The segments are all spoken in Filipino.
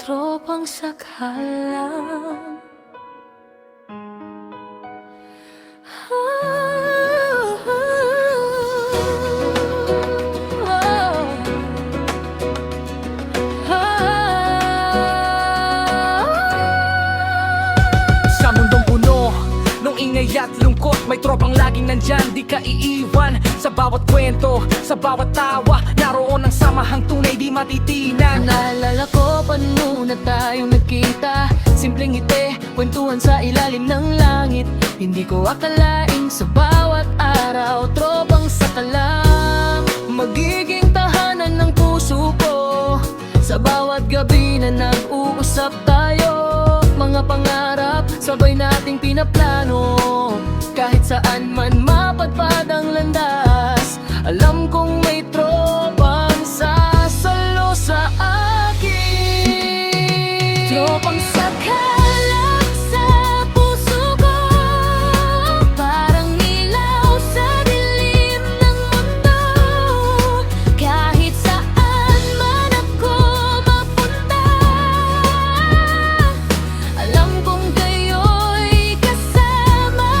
tropang sakalam. Sa mundong puno nung ingay at lungkot, may tropang laging nandyan, di ka iiwan. Sa bawat kwento, sa bawat tawa, naroon ang samahang tunay di matitinan. Naalala ko pa noon na tayong nagkita, simpleng ngiti, kwentuhan sa ilalim ng langit. Hindi ko akalaing sa bawat araw, tropang sakalam magiging tahanan ng puso ko. Sa bawat gabi na nag-uusap tayo, mga pangarap sabay nating pinaplano. Kahit saan man mapadpad ang landas, alam kong may tropang sasalo sa akin. Tropang sakalam sa puso ko, parang ilaw sa dilim ng mundo. Kahit saan man ako mapunta, alam kong kayo'y kasama.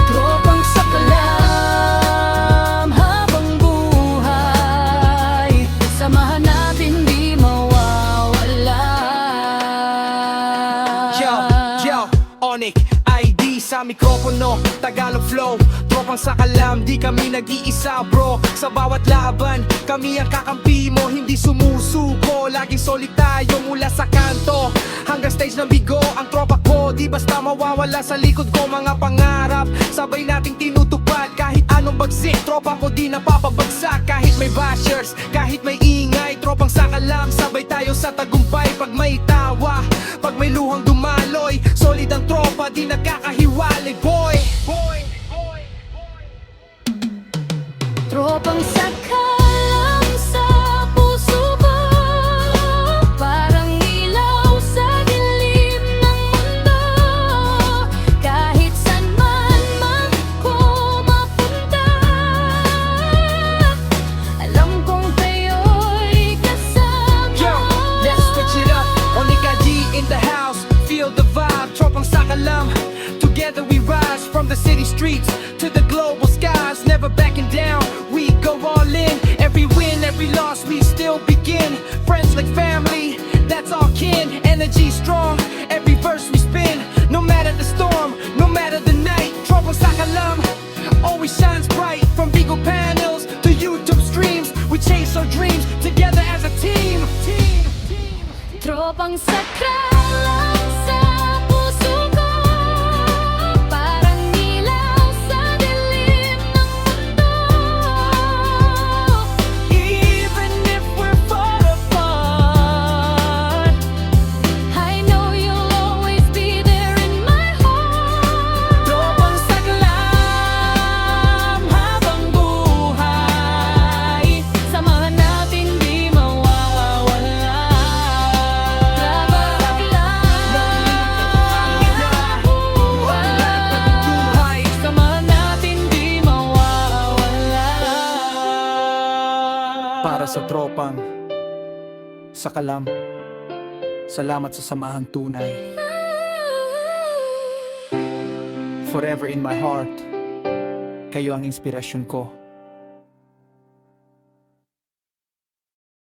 Tropang sakalam habang buhay, samahan natin di mawawala. Yo, Onyx ID sa mikropono, Tagalog flow. Tropang sakalam, di kami nag-iisa bro. Sa bawat laban, kami ang kakampi mo, hindi sumusuko. Laging solid tayo mula sa kanto hanggang stage ng bigo. Ang tropa ko, di basta mawawala sa likod ko. Mga pangarap, sabay nating tinutupad. Kahit anong bagsik, tropa ko di napapabagsak. Kahit may bashers, kahit may ingay, tropang sakalam, sabay tayo sa tagumpay. Pag may tawa, pag may luhang dumaloy, solid ang tropa, di nagkakahiwalay. Boy, boy, boy, boy. Tropang sakalam sa puso ko, parang ilaw sa dilim ng mundo. Kahit saan man ako mapunta, alam kong kayo'y kasama. Yo, let's switch it up. Onika G in the house, feel the vibe. Tropang sakalam, together we rise from the city streets to the global skies. Never backing down, we go all in. Every win, every loss, we still begin. Friends like family, that's our kin. Energy strong, every verse we spin. No matter the storm, no matter the night, Tropang sakalam always shines bright. From Beagle panels to YouTube streams, we chase our dreams together as a team. Tropang sakalam sa puso ko, parang ilaw sa dilim ng mundo. Even if we're far apart, I know you'll always be there in my heart. tropang sakalam habang buhay, Samahan natin di mawawala. buhay. Samahan natin di mawawala. Para sa tropang sakalam, salamat sa samahang tunay. Forever in my heart, kayo ang inspirasyon ko.